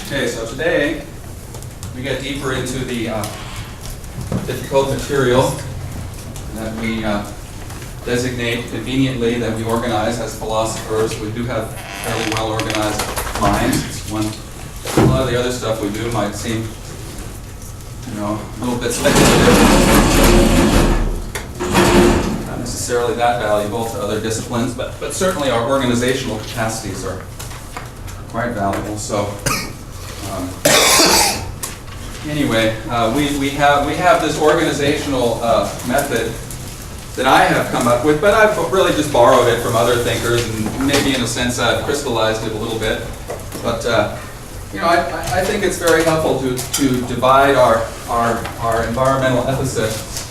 Okay, so today we get deeper into the difficult material that we designate conveniently, that we organize as philosophers. We do have fairly well organized minds. It's one, a lot of the other stuff we do might seem, a little bit speculative, not necessarily that valuable to other disciplines, but certainly our organizational capacities are quite valuable. So. Anyway, we have this organizational method that I have come up with, but I've really just borrowed it from other thinkers, and maybe in a sense I've crystallized it a little bit. But I think it's very helpful to divide our environmental ethicists.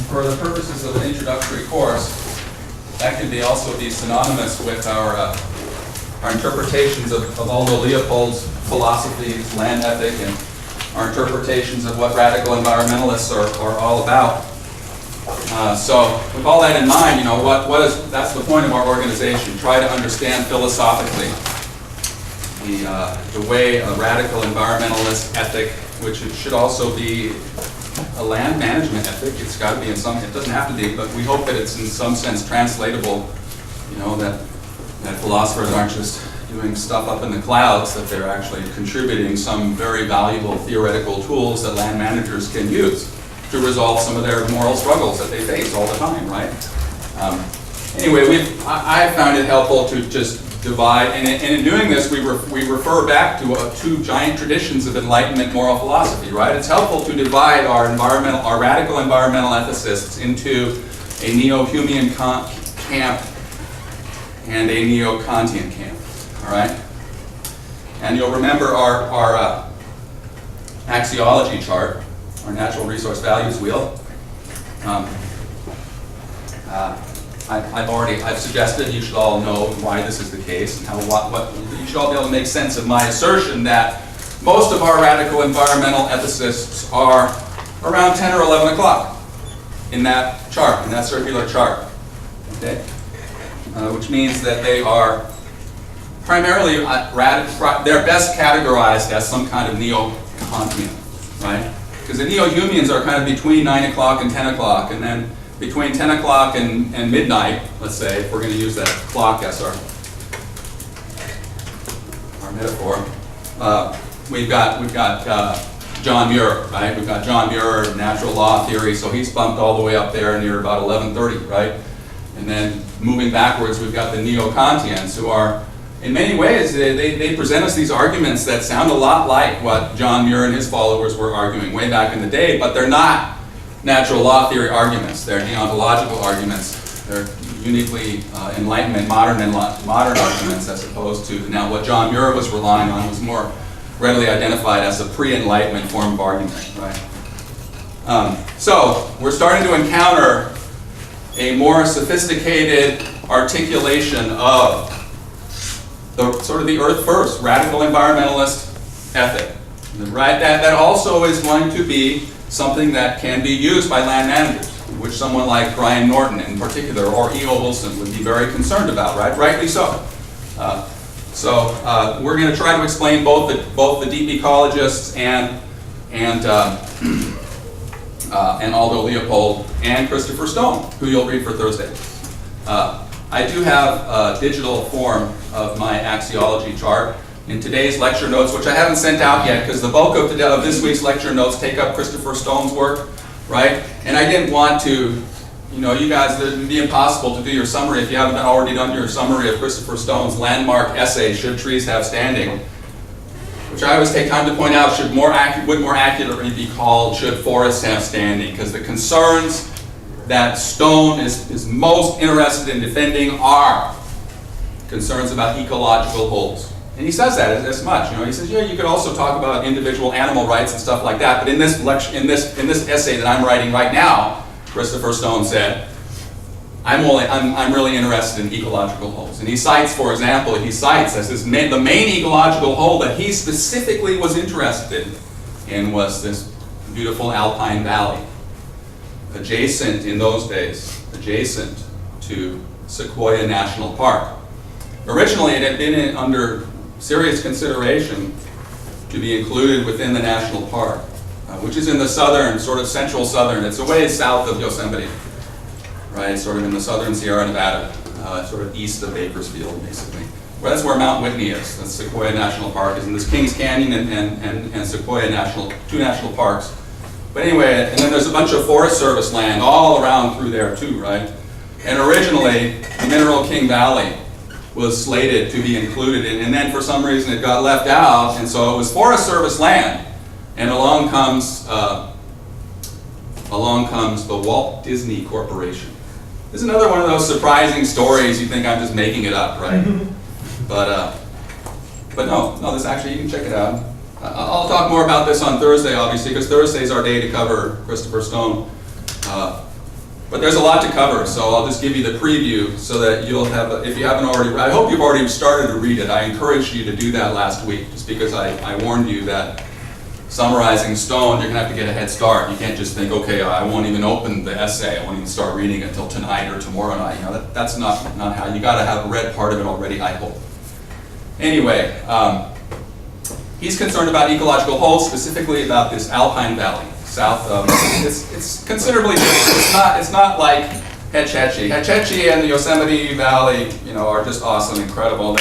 For the purposes of an introductory course, that can also be synonymous with our interpretations of Aldo Leopold's philosophy, land ethic, and our interpretations of what radical environmentalists are all about. So with all that in mind, that's the point of our organization. Try to understand philosophically the way a radical environmentalist ethic, which it should also be a land management ethic, it's got to be in some, it doesn't have to be, but we hope that it's in some sense translatable, that philosophers aren't just doing stuff up in the clouds, that they're actually contributing some very valuable theoretical tools that land managers can use to resolve some of their moral struggles that they face all the time, right? Anyway, I found it helpful to just divide, and in doing this, we refer back to two giant traditions of Enlightenment moral philosophy, right? It's helpful to divide our radical environmental ethicists into a neo-Humean camp and a neo-Kantian camp, all right? And you'll remember our axiology chart, our natural resource values wheel. I've suggested you should all know why this is the case, and you should all be able to make sense of my assertion that most of our radical environmental ethicists are around 10 or 11 o'clock in that chart, in that circular chart, okay? Which means that they are primarily, they're best categorized as some kind of neo-Kantian, right? Because the neo-Humeans are kind of between 9 o'clock and 10 o'clock, and then between 10 o'clock and midnight, let's say, if we're going to use that clock as our metaphor, we've got John Muir, right? We've got John Muir, natural law theory, so he's bumped all the way up there near about 11:30, right? And then moving backwards, we've got the neo-Kantians, who are, in many ways, they present us these arguments that sound a lot like what John Muir and his followers were arguing way back in the day, but they're not natural law theory arguments. They're deontological arguments. They're uniquely Enlightenment, modern arguments, as opposed to, now what John Muir was relying on was more readily identified as a pre-Enlightenment form of argument, right? So we're starting to encounter a more sophisticated articulation of the sort of the earth first radical environmentalist ethic, right? That also is going to be something that can be used by land managers, which someone like Brian Norton in particular, or E.O. Wilson, would be very concerned about, right? Rightly so. So we're going to try to explain both the deep ecologists and Aldo Leopold and Christopher Stone, who you'll read for Thursday. I do have a digital form of my axiology chart in today's lecture notes, which I haven't sent out yet because the bulk of this week's lecture notes take up Christopher Stone's work, right? And I didn't want to, you guys, it would be impossible to do your summary if you haven't already done your summary of Christopher Stone's landmark essay, Should Trees Have Standing, which I always take time to point out would more accurately be called Should Forests Have Standing, because the concerns that Stone is most interested in defending are concerns about ecological wholes. And he says that as much. He says, you could also talk about individual animal rights and stuff like that, but in this essay that I'm writing right now, Christopher Stone said, I'm really interested in ecological wholes. And he cites, for example, as the main ecological whole that he specifically was interested in was this beautiful alpine valley, adjacent in those days, adjacent to Sequoia National Park. Originally, it had been under serious consideration to be included within the national park, which is in the southern, sort of central southern. It's a ways south of Yosemite, right? Sort of in the southern Sierra Nevada, sort of east of Bakersfield, basically. Well, that's where Mount Whitney is. That's Sequoia National Park. Is in this Kings Canyon and Sequoia two national parks. But anyway, and then there's a bunch of Forest Service land all around through there too, right? And originally, the Mineral King Valley was slated to be included in, and then for some reason it got left out, and so it was Forest Service land. And along comes the Walt Disney Corporation. This is another one of those surprising stories you think I'm just making it up, right? But no, this actually, you can check it out. I'll talk more about this on Thursday, obviously, because Thursday is our day to cover Christopher Stone. But there's a lot to cover, so I'll just give you the preview so that you'll have, if you haven't already, I hope you've already started to read it. I encouraged you to do that last week, just because I warned you that summarizing Stone, you're going to have to get a head start. You can't just think, okay, I won't even open the essay. I won't even start reading it until tonight or tomorrow night. You know, that's not how. You got to have read part of it already, I hope. Anyway, he's concerned about ecological whole, specifically about this Alpine Valley, south of. It's considerably different. It's not like Hetch Hetchy. Hetch Hetchy and the Yosemite Valley, you know, are just awesome, incredible.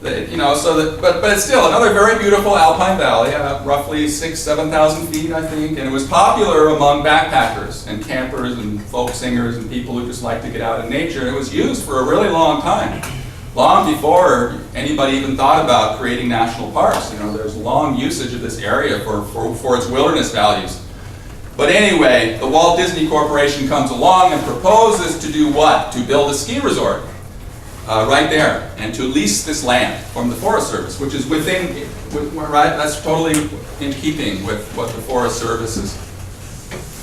You know, but it's still another very beautiful Alpine Valley, roughly 7,000 feet, I think, and it was popular among backpackers and campers and folk singers and people who just like to get out in nature. And it was used for a really long time, long before anybody even thought about creating national parks. You know, there's long usage of this area for its wilderness values. But anyway, the Walt Disney Corporation comes along and proposes to do what? To build a ski resort. Right there, and to lease this land from the Forest Service, which is right, that's totally in keeping with what the Forest Service is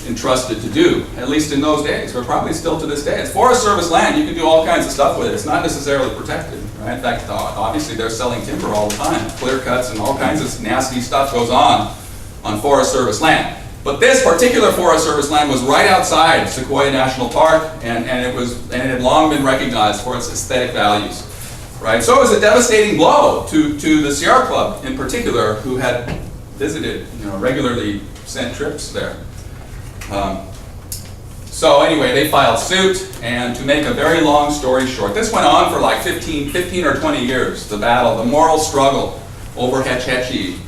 entrusted to do, at least in those days, but probably still to this day. It's Forest Service land. You can do all kinds of stuff with it. It's not necessarily protected, right? In fact, obviously they're selling timber all the time, clear cuts and all kinds of nasty stuff goes on Forest Service land. But this particular Forest Service land was right outside Sequoia National Park, and it had long been recognized for its aesthetic values, right? So it was a devastating blow to the Sierra Club in particular, who had visited, you know, regularly sent trips there. So anyway, they filed suit, and to make a very long story short, this went on for like 15 or 20 years. The battle, the moral struggle over Hetch Hetchy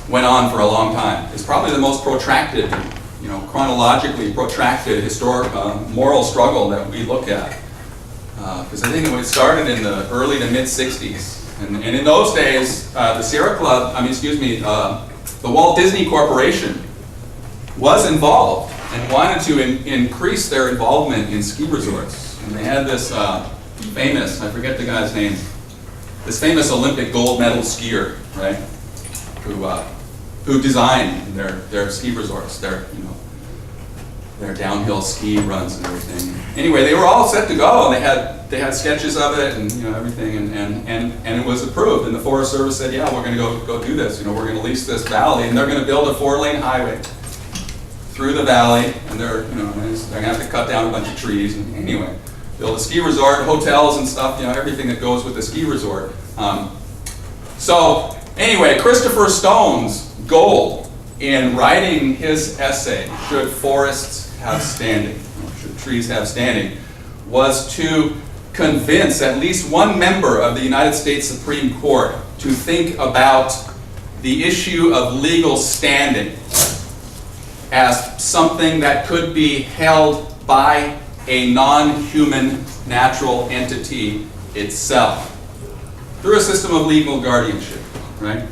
went on for a long time. It's probably the most protracted, you know, chronologically protracted historic moral struggle that we look at. Because I think it started in the early to mid 60s. And in those days, the Sierra Club, the Walt Disney Corporation was involved and wanted to increase their involvement in ski resorts. And they had this famous, I forget the guy's name, this famous Olympic gold medal skier, right? Who designed their ski resorts, their downhill ski runs and everything. Anyway, they were all set to go, and they had sketches of it and, you know, everything, and it was approved. And the Forest Service said, yeah, we're going to go do this. You know, we're going to lease this valley, and they're going to build a 4-lane highway through the valley, and they're going to have to cut down a bunch of trees. And anyway, build a ski resort, hotels and stuff. You know, everything that goes with a ski resort. So anyway, Christopher Stone's goal in writing his essay, Should Forests Have Standing, Should Trees Have Standing, was to convince at least one member of the United States Supreme Court to think about the issue of legal standing as something that could be held by a non-human natural entity itself through a system of legal guardianship, right?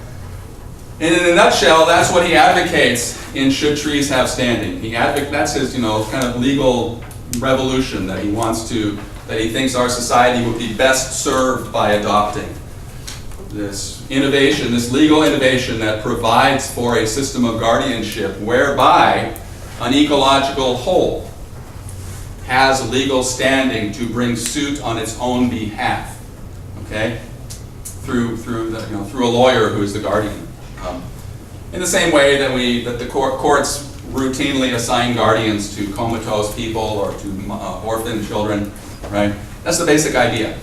And in a nutshell, that's what he advocates in Should Trees Have Standing. That's his, you know, kind of legal revolution that he thinks our society would be best served by adopting. This innovation, this legal innovation that provides for a system of guardianship whereby an ecological whole has legal standing to bring suit on its own behalf, okay? Through a lawyer who is the guardian. In the same way that the courts routinely assign guardians to comatose people or to orphan children, right? That's the basic idea.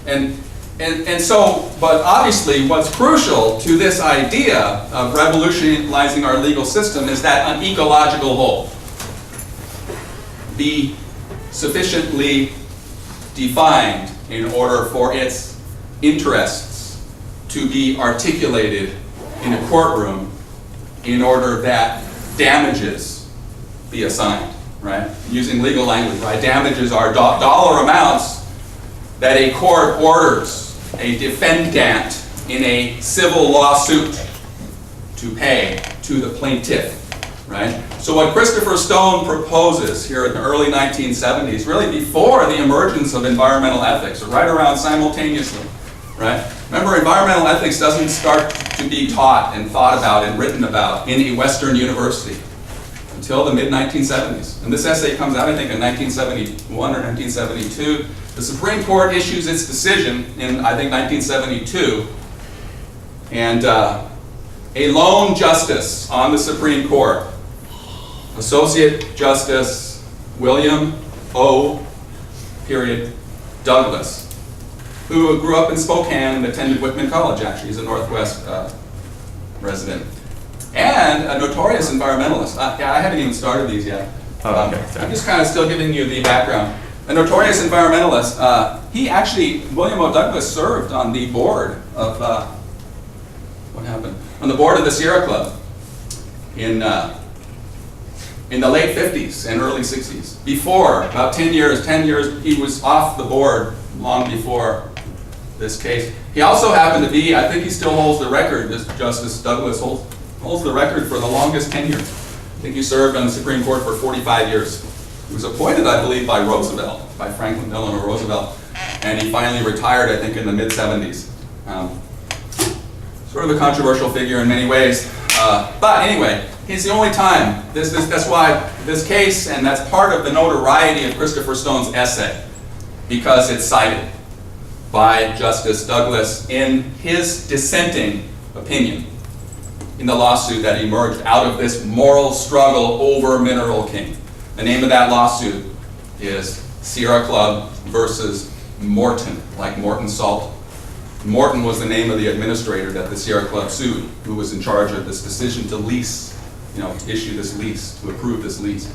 And And so, but obviously what's crucial to this idea of revolutionizing our legal system is that an ecological whole be sufficiently defined in order for its interests to be articulated in a courtroom in order that damages be assigned, right? Using legal language, right? Damages are dollar amounts that a court orders a defendant in a civil lawsuit to pay to the plaintiff, right? So what Christopher Stone proposes here in the early 1970s, really before the emergence of environmental ethics, or right around simultaneously, right? Remember, environmental ethics doesn't start to be taught and thought about and written about in a Western university until the mid-1970s. And this essay comes out, I think, in 1971 or 1972. The Supreme Court issues its decision in, I think, 1972. And a lone justice on the Supreme Court, Associate Justice William O. Douglas, who grew up in Spokane and attended Whitman College, actually. He's a Northwest resident. And a notorious environmentalist. Yeah, I haven't even started these yet. Oh, okay. I'm just kind of still giving you the background. A notorious environmentalist. He actually, William O. Douglas, served on the board of, what happened? On the board of the Sierra Club in the late 50s and early 60s. Before, about 10 years, he was off the board long before this case. He also happened to be, I think he still holds the record, this Justice Douglas holds the record for the longest tenure. I think he served on the Supreme Court for 45 years. He was appointed, I believe, by Roosevelt, by Franklin Delano Roosevelt, and he finally retired, I think, in the mid-70s. Sort of a controversial figure in many ways, but anyway, he's the only time. That's why this case, and that's part of the notoriety of Christopher Stone's essay, because it's cited by Justice Douglas in his dissenting opinion in the lawsuit that emerged out of this moral struggle over Mineral King. The name of that lawsuit is Sierra Club versus Morton, like Morton Salt. Morton was the name of the administrator that the Sierra Club sued, who was in charge of this decision to lease, to issue this lease, to approve this lease.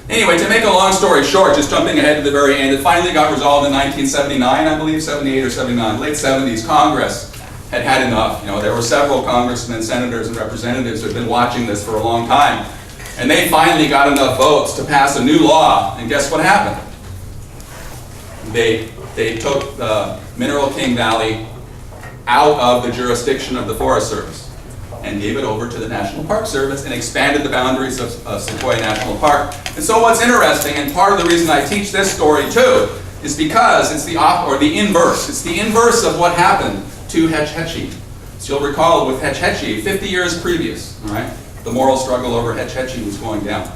Anyway, to make a long story short, just jumping ahead to the very end, it finally got resolved in 1979, I believe, 78 or 79, late 70s. Congress had had enough. There were several congressmen, senators, and representatives who had been watching this for a long time. And they finally got enough votes to pass a new law, and guess what happened? They took the Mineral King Valley out of the jurisdiction of the Forest Service and gave it over to the National Park Service and expanded the boundaries of Sequoia National Park. And so what's interesting, and part of the reason I teach this story too, is because it's the inverse. It's the inverse of what happened to Hetch Hetchy. So you'll recall with Hetch Hetchy, 50 years previous, all right, the moral struggle over Hetch Hetchy was going down.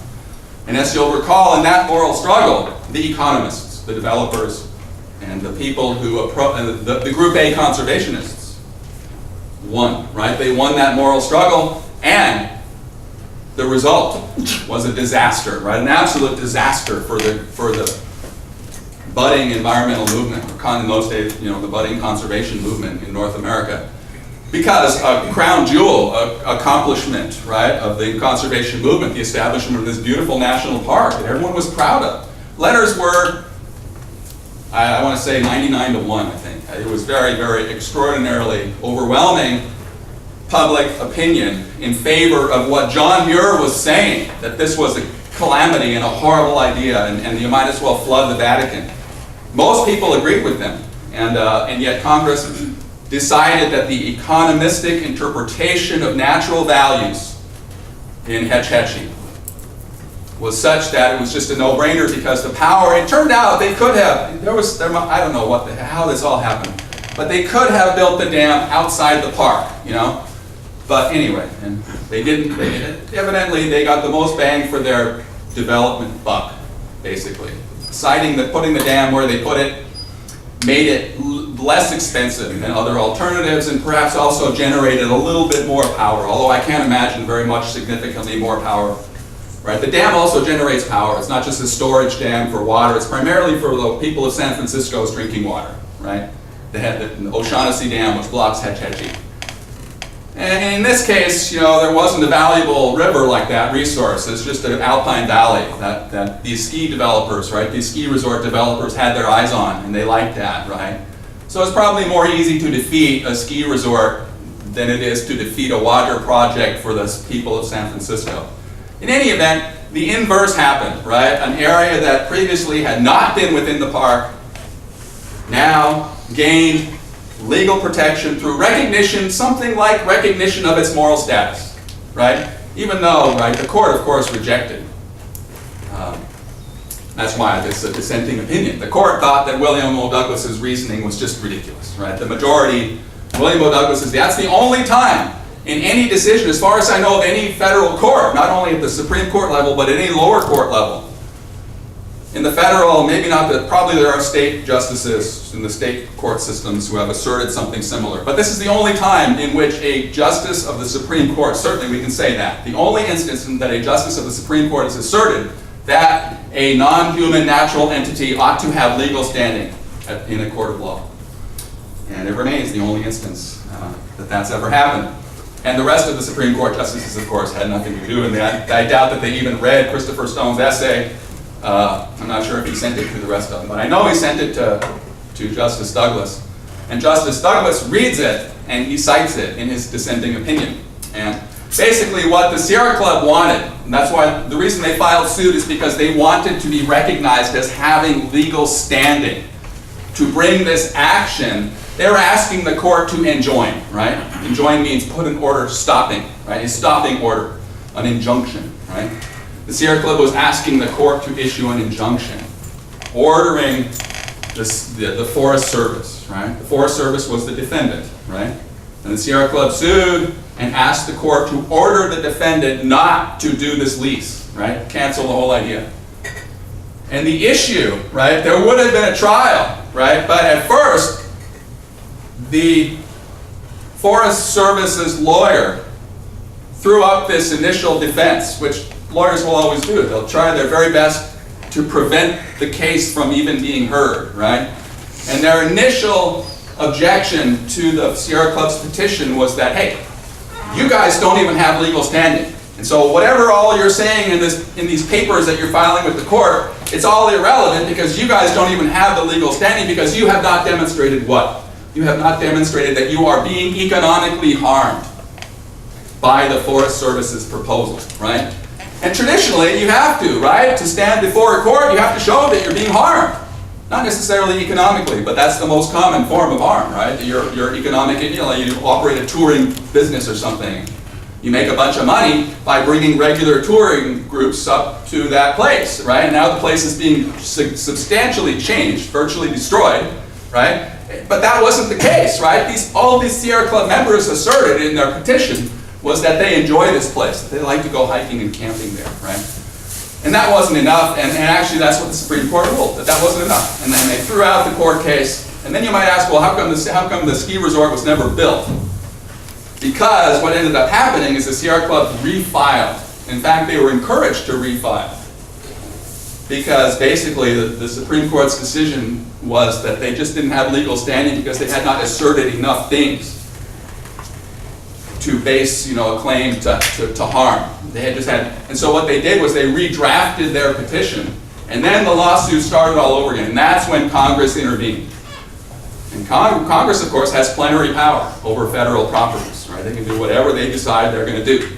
And as you'll recall, in that moral struggle, the economists, the developers, and the people who the Group A conservationists won, right? They won that moral struggle, and the result was a disaster, right? An absolute disaster for the budding environmental movement, or in those days, the budding conservation movement in North America. Because a crown jewel, accomplishment, right, of the conservation movement, the establishment of this beautiful national park that everyone was proud of. Letters were, I want to say 99-1, I think. It was very, very extraordinarily overwhelming public opinion in favor of what John Muir was saying, that this was a calamity and a horrible idea, and you might as well flood the Vatican. Most people agreed with them, and yet Congress decided that the economistic interpretation of natural values in Hetch Hetchy was such that it was just a no-brainer, because the power, it turned out they could have, I don't know how this all happened, but they could have built the dam outside the park, But anyway, and they didn't. Evidently, they got the most bang for their development buck, basically. Putting the dam where they put it made it less expensive than other alternatives, and perhaps also generated a little bit more power, although I can't imagine very much significantly more power. Right? The dam also generates power. It's not just a storage dam for water. It's primarily for the people of San Francisco's drinking water. Right? the O'Shaughnessy Dam, which blocks Hetch Hetchy. And in this case, there wasn't a valuable river like that resource. It's just an alpine valley that these ski developers, right, these ski resort developers had their eyes on, and they liked that, right? So it's probably more easy to defeat a ski resort than it is to defeat a water project for the people of San Francisco. In any event, the inverse happened, right? An area that previously had not been within the park now gained legal protection through recognition, something like recognition of its moral status, right? Even though, right, the court, of course, rejected. That's why it's a dissenting opinion. The court thought that William O. Douglas's reasoning was just ridiculous, right? The majority, William O. Douglas says that's the only time in any decision, as far as I know, of any federal court, not only at the Supreme Court level, but at any lower court level. In the federal, maybe not, probably there are state justices in the state court systems who have asserted something similar. But this is the only time in which a justice of the Supreme Court, certainly we can say that, the only instance in that a justice of the Supreme Court has asserted that a non-human natural entity ought to have legal standing in a court of law. And it remains the only instance that that's ever happened. And the rest of the Supreme Court justices, of course, had nothing to do with that. I doubt that they even read Christopher Stone's essay. I'm not sure if he sent it to the rest of them, but I know he sent it to Justice Douglas. And Justice Douglas reads it, and he cites it in his dissenting opinion. And basically what the Sierra Club wanted, and that's why the reason they filed suit is because they wanted to be recognized as having legal standing to bring this action. They were asking the court to enjoin, right? Enjoin means put an order stopping, right? A stopping order, an injunction, right? The Sierra Club was asking the court to issue an injunction, ordering the Forest Service, right? The Forest Service was the defendant, right? And the Sierra Club sued and asked the court to order the defendant not to do this lease, right? Cancel the whole idea. And the issue, right, there would have been a trial, right? But at first, the Forest Service's lawyer threw up this initial defense, which lawyers will always do. They'll try their very best to prevent the case from even being heard, right? And their initial objection to the Sierra Club's petition was that, hey, you guys don't even have legal standing. And so whatever all you're saying in these papers that you're filing with the court, it's all irrelevant because you guys don't even have the legal standing because you have not demonstrated what? You have not demonstrated that you are being economically harmed by the Forest Service's proposal, right? And traditionally, you have to, right? To stand before a court, you have to show that you're being harmed. Not necessarily economically, but that's the most common form of harm, right? You're economic, you operate a touring business or something. You make a bunch of money by bringing regular touring groups up to that place, right? And now the place is being substantially changed, virtually destroyed, right? But that wasn't the case, right? All these Sierra Club members asserted in their petition was that they enjoy this place, that they like to go hiking and camping there, right? And that wasn't enough, and actually that's what the Supreme Court ruled, that wasn't enough. And then they threw out the court case, and then you might ask, well, how come the ski resort was never built? Because what ended up happening is the Sierra Club refiled. In fact, they were encouraged to refile. Because basically the Supreme Court's decision was that they just didn't have legal standing because they had not asserted enough things to base, a claim to harm. They had just had, and so what they did was they redrafted their petition, and then the lawsuit started all over again, and that's when Congress intervened. And Congress, of course, has plenary power over federal properties, right? They can do whatever they decide they're going to do.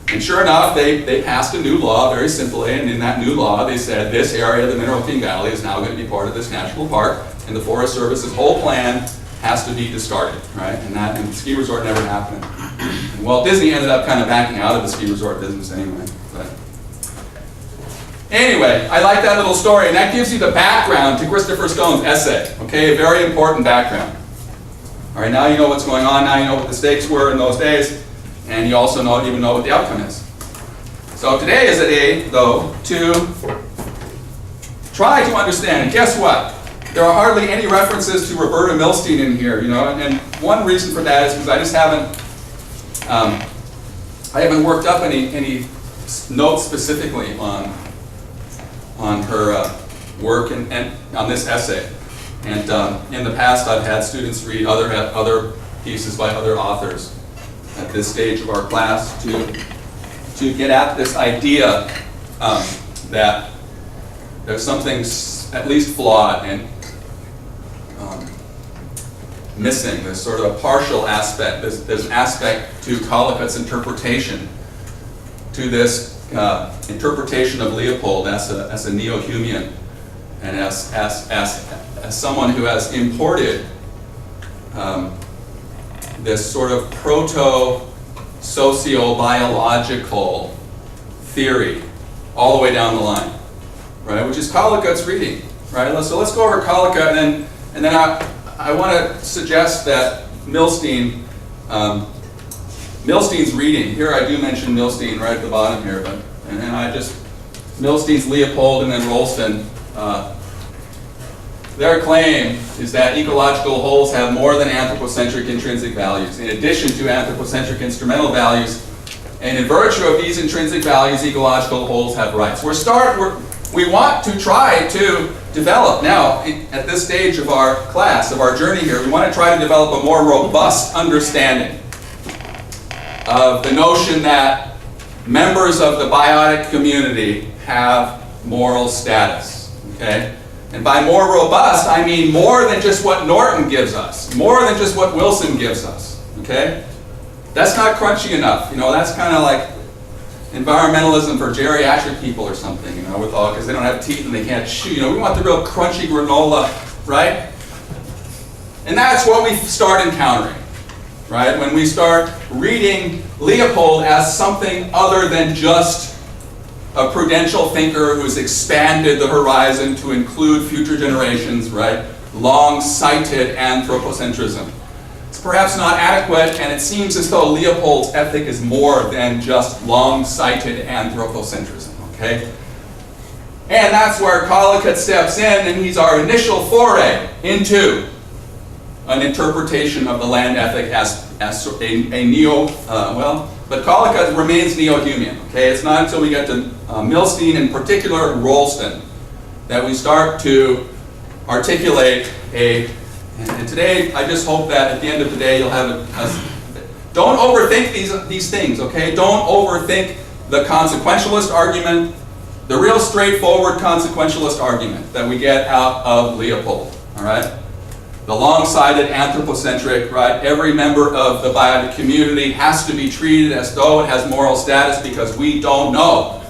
And sure enough, they passed a new law, very simply, and in that new law they said this area, the Mineral King Valley, is now going to be part of this national park, and the Forest Service's whole plan has to be discarded, right? And the ski resort never happened. And Walt Disney ended up kind of backing out of the ski resort business anyway. But anyway, I like that little story, and that gives you the background to Christopher Stone's essay, okay? A very important background. All right, now you know what's going on, now you know what the stakes were in those days, and you also even know what the outcome is. So today is a day, though, to try to understand, and guess what? There are hardly any references to Roberta Milstein in here, and one reason for that is because I just haven't worked up any notes specifically on her work and on this essay. And in the past, I've had students read other pieces by other authors at this stage of our class to get at this idea that there's something at least flawed and missing. There's sort of a partial aspect. There's an aspect to Collicutt's interpretation, to this interpretation of Leopold as a neo-Humean, and as someone who has imported this sort of proto-sociobiological theory all the way down the line, right? Which is Collicutt's reading, right? So let's go over Collicutt, and then I want to suggest that Milstein's reading. Here I do mention Milstein right at the bottom here, but Milstein's Leopold and then Rolston. Their claim is that ecological wholes have more than anthropocentric intrinsic values, in addition to anthropocentric instrumental values, and in virtue of these intrinsic values, ecological wholes have rights. We want to try to develop now, at this stage of our class, of our journey here, we want to try to develop a more robust understanding of the notion that members of the biotic community have moral status, okay? And by more robust, I mean more than just what Norton gives us, more than just what Wilson gives us, okay? That's not crunchy enough, that's kind of like environmentalism for geriatric people or something, because they don't have teeth and they can't chew. We want the real crunchy granola, right? And that's what we start encountering, right? When we start reading Leopold as something other than just a prudential thinker who's expanded the horizon to include future generations, right? Long-sighted anthropocentrism. It's perhaps not adequate, and it seems as though Leopold's ethic is more than just long-sighted anthropocentrism, okay? And that's where Collicutt steps in, and he's our initial foray into an interpretation of the land ethic as but Collicutt remains neo-Humean, okay? It's not until we get to Milstein, in particular Rolston, that we start to articulate and today, I just hope that at the end of the day, you'll have don't overthink these things, okay? Don't overthink the consequentialist argument, the real straightforward consequentialist argument that we get out of Leopold, all right? The long-sighted anthropocentric, right? Every member of the biotic community has to be treated as though it has moral status because we don't know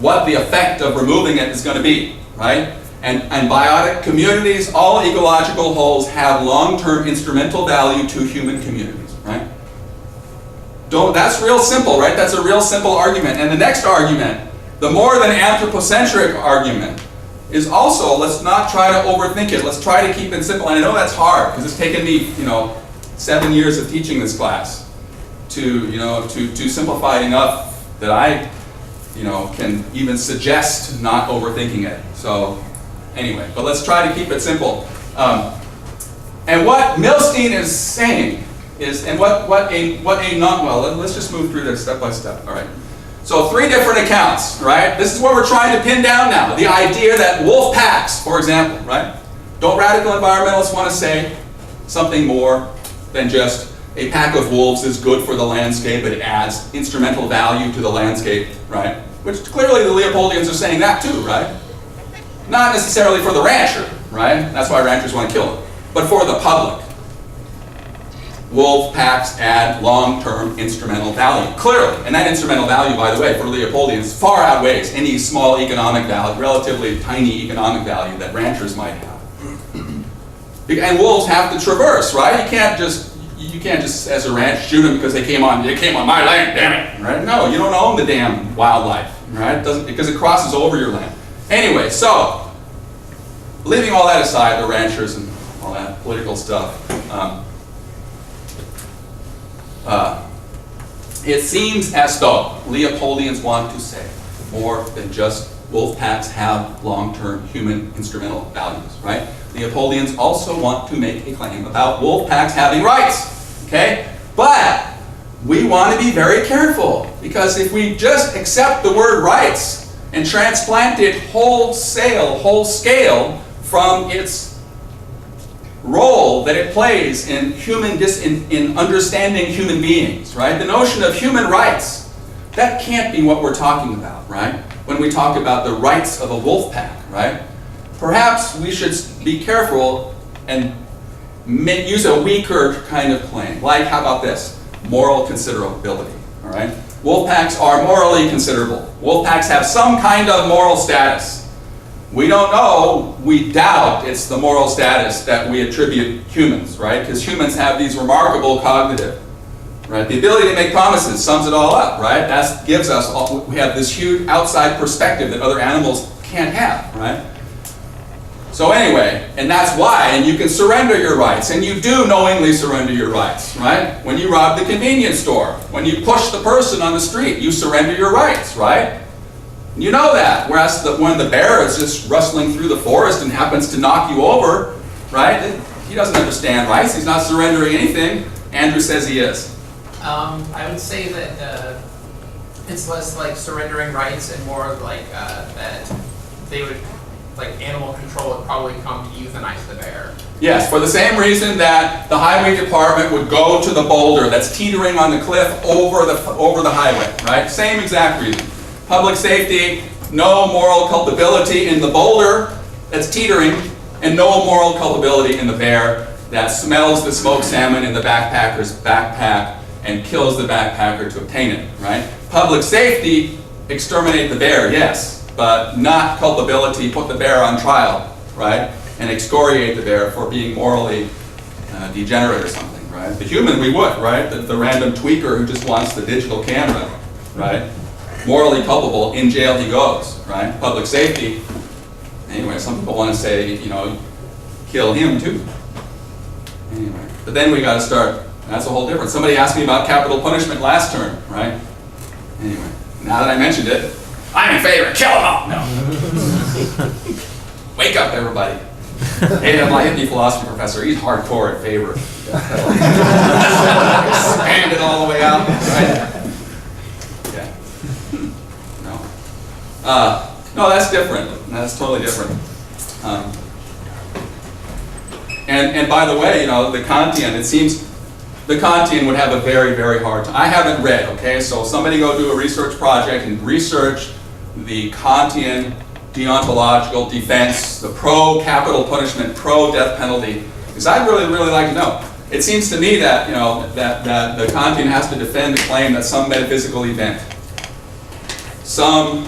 what the effect of removing it is going to be, right? And biotic communities, all ecological wholes have long-term instrumental value to human communities, right? That's real simple, right? That's a real simple argument. And the next argument, the more than anthropocentric argument, is also, let's not try to overthink it. Let's try to keep it simple. And I know that's hard because it's taken me, 7 years of teaching this class to simplify it enough that I, can even suggest not overthinking it. So anyway, but let's try to keep it simple. And what Milstein is saying is, and let's just move through this step by step. All right. So 3 different accounts, right? This is what we're trying to pin down now. The idea that wolf packs, for example, right? Don't radical environmentalists want to say something more than just a pack of wolves is good for the landscape, it adds instrumental value to the landscape, right? Which clearly the Leopoldians are saying that too, right? Not necessarily for the rancher, right? That's why ranchers want to kill them. But for the public. Wolf packs add long-term instrumental value, clearly. And that instrumental value, by the way, for Leopoldians far outweighs any small economic value, relatively tiny economic value that ranchers might have. And wolves have to traverse, right? You can't just, as a ranch, shoot them because they came on my land, damn it, right? No, you don't own the damn wildlife, right? Because it crosses over your land. Anyway, so, leaving all that aside, the ranchers and all that political stuff, it seems as though Leopoldians want to say more than just wolf packs have long-term human instrumental values, right? Leopoldians also want to make a claim about wolf packs having rights, okay? But we want to be very careful, because if we just accept the word rights and transplant it whole scale from its role that it plays in in understanding human beings, right? The notion of human rights, that can't be what we're talking about, right? When we talk about the rights of a wolf pack, right? Perhaps we should be careful and use a weaker kind of claim. Like, how about this? Moral considerability, all right? Wolf packs are morally considerable. Wolf packs have some kind of moral status. We don't know, we doubt it's the moral status that we attribute humans, right? Because humans have these remarkable cognitive, right? The ability to make promises sums it all up, right? That gives us, we have this huge outside perspective that other animals can't have, right? So anyway, and that's why, and you can surrender your rights, and you do knowingly surrender your rights, right? When you rob the convenience store, when you push the person on the street, you surrender your rights, right? You know that, whereas when the bear is just rustling through the forest and happens to knock you over, right? He doesn't understand rights, he's not surrendering anything. Andrew says he is. I would say that it's less like surrendering rights and more like that they would, like animal control would probably come to euthanize the bear. Yes, for the same reason that the highway department would go to the boulder that's teetering on the cliff over the highway, right? Same exact reason. Public safety, no moral culpability in the boulder that's teetering, and no moral culpability in the bear that smells the smoked salmon in the backpacker's backpack and kills the backpacker to obtain it, right? Public safety, exterminate the bear, yes, but not culpability, put the bear on trial, right? And excoriate the bear for being morally degenerate or something, right? The human we would, right? The random tweaker who just wants the digital camera, right? Morally culpable, in jail he goes, right? Public safety, anyway, some people want to say, you know, kill him too. Anyway, but then we got to start, that's a whole different. Somebody asked me about capital punishment last term, right? Anyway, now that I mentioned it, I'm in favor, kill them all! No. Wake up, everybody. Hey, that my hippie philosophy professor, he's hardcore in favor. Expand it all the way out, right? No, that's different. That's totally different. And by the way, you know, the Kantian, it seems the Kantian would have a very, very hard time. I haven't read, okay? So somebody go do a research project and research the Kantian deontological defense, the pro-capital punishment, pro-death penalty, because I'd really, really like to know. It seems to me that, you know, that the Kantian has to defend the claim that some metaphysical event, some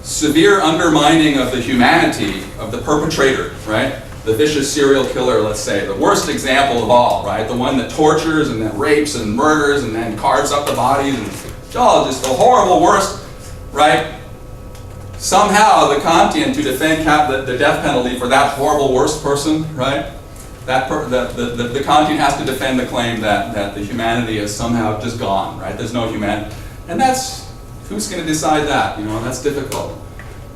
severe undermining of the humanity of the perpetrator, right? The vicious serial killer, let's say, the worst example of all, right? The one that tortures and then rapes and murders and then carves up the bodies and just the horrible worst, right? Somehow the Kantian, to defend the death penalty for that horrible worst person, right? The Kantian has to defend the claim that the humanity is somehow just gone, right? There's no humanity. And that's, who's going to decide that? You know, that's difficult.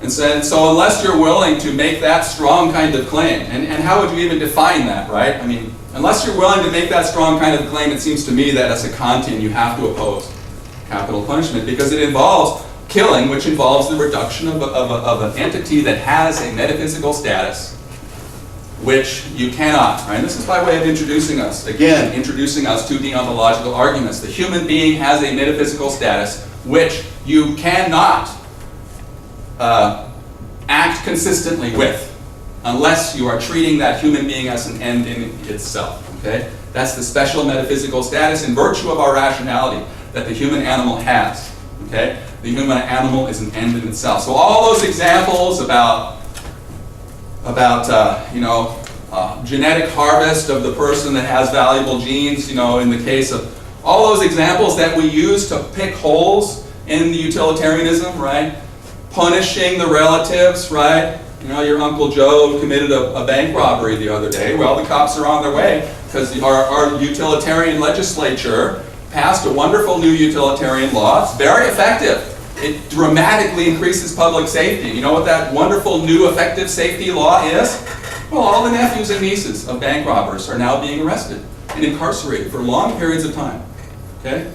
And so unless you're willing to make that strong kind of claim, and how would you even define that, right? I mean, unless you're willing to make that strong kind of claim, it seems to me that as a Kantian you have to oppose capital punishment because it involves killing, which involves the reduction of an entity that has a metaphysical status, which you cannot, right? This is by way of introducing us, again, introducing us to deontological arguments. The human being has a metaphysical status which you cannot act consistently with unless you are treating that human being as an end in itself, okay? That's the special metaphysical status in virtue of our rationality that the human animal has, okay? The human animal is an end in itself. So all those examples about genetic harvest of the person that has valuable genes, you know, in the case of all those examples that we use to pick holes in the utilitarianism, right? Punishing the relatives, right? You know, your Uncle Joe committed a bank robbery the other day. Well, the cops are on their way because our utilitarian legislature passed a wonderful new utilitarian law. It's very effective. It dramatically increases public safety. You know what that wonderful new effective safety law is? Well, all the nephews and nieces of bank robbers are now being arrested and incarcerated for long periods of time. Okay?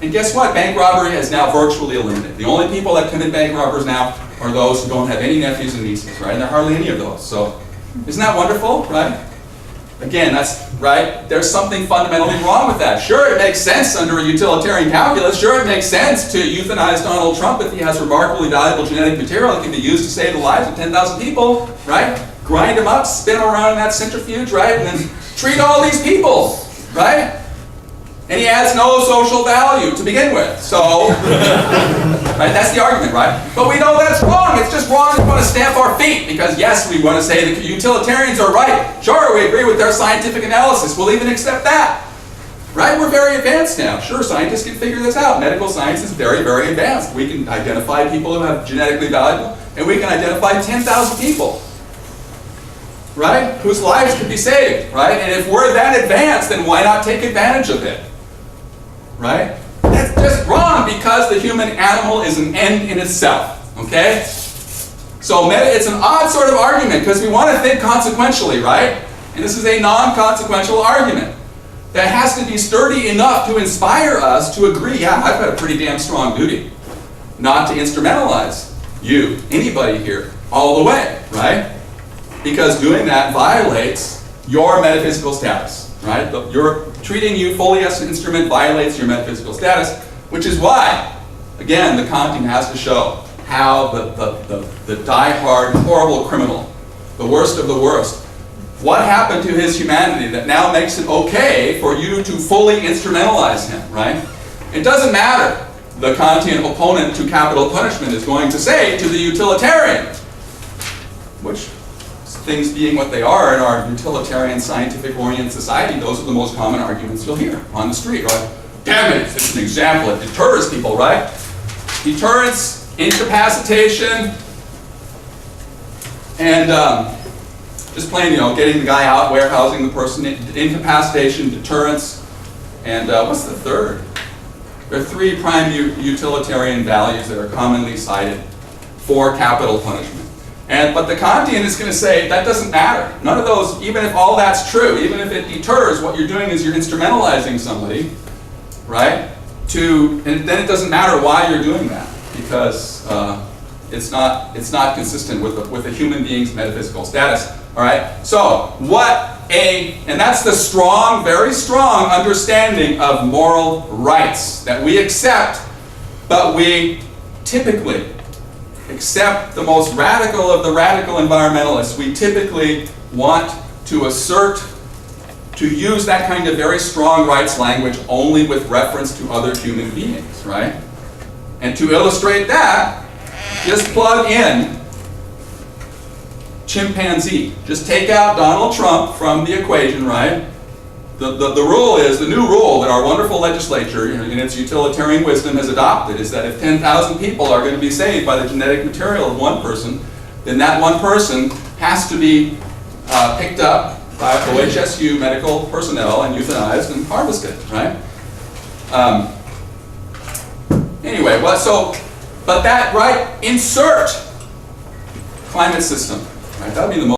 And guess what? Bank robbery is now virtually eliminated. The only people that commit bank robbers now are those who don't have any nephews and nieces, right? And there are hardly any of those. So, isn't that wonderful, right? Again, that's right. There's something fundamentally wrong with that. Sure, it makes sense under a utilitarian calculus. Sure, it makes sense to euthanize Donald Trump if he has remarkably valuable genetic material that can be used to save the lives of 10,000 people, right? Grind them up, spin them around in that centrifuge, right? And then treat all these people, right? And he adds no social value to begin with. So, right, that's the argument, right? But we know that's wrong. It's just wrong. We want to stamp our feet because, yes, we want to say the utilitarians are right. Sure, we agree with their scientific analysis. We'll even accept that. Right? We're very advanced now. Sure, scientists can figure this out. Medical science is very, very advanced. We can identify people who have genetically valuable, and we can identify 10,000 people, right, whose lives could be saved, right? And if we're that advanced, then why not take advantage of it? Right? That's just wrong because the human animal is an end in itself, okay? So it's an odd sort of argument because we want to think consequentially, right? And this is a non-consequential argument that has to be sturdy enough to inspire us to agree, yeah, I've got a pretty damn strong duty not to instrumentalize you, anybody here, all the way, right? Because doing that violates your metaphysical status, right? You're treating you fully as an instrument violates your metaphysical status, which is why, again, the Kantian has to show how the die-hard, horrible criminal, the worst of the worst, what happened to his humanity that now makes it okay for you to fully instrumentalize him, right? It doesn't matter, the Kantian opponent to capital punishment is going to say to the utilitarian, which things being what they are in our utilitarian, scientific-oriented society, those are the most common arguments you'll hear on the street, right? Damn it, it's an example, it deters people, right? Deterrence, incapacitation, and just plain, getting the guy out, warehousing the person, incapacitation, deterrence, and what's the third? There are three prime utilitarian values that are commonly cited for capital punishment. But the Kantian is going to say that doesn't matter. None of those, even if all that's true, even if it deters, what you're doing is you're instrumentalizing somebody, right? And then it doesn't matter why you're doing that because it's not consistent with a human being's metaphysical status. All right. So and that's the strong, very strong understanding of moral rights that we accept, but we typically except the most radical of the radical environmentalists, we typically want to use that kind of very strong rights language only with reference to other human beings, right? And to illustrate that, just plug in chimpanzee. Just take out Donald Trump from the equation, right? The rule is, the new rule that our wonderful legislature in its utilitarian wisdom has adopted is that if 10,000 people are going to be saved by the genetic material of one person, then that one person has to be picked up by OHSU medical personnel and euthanized and harvested, right? Anyway, but that, right, insert climate system, right? That would be the most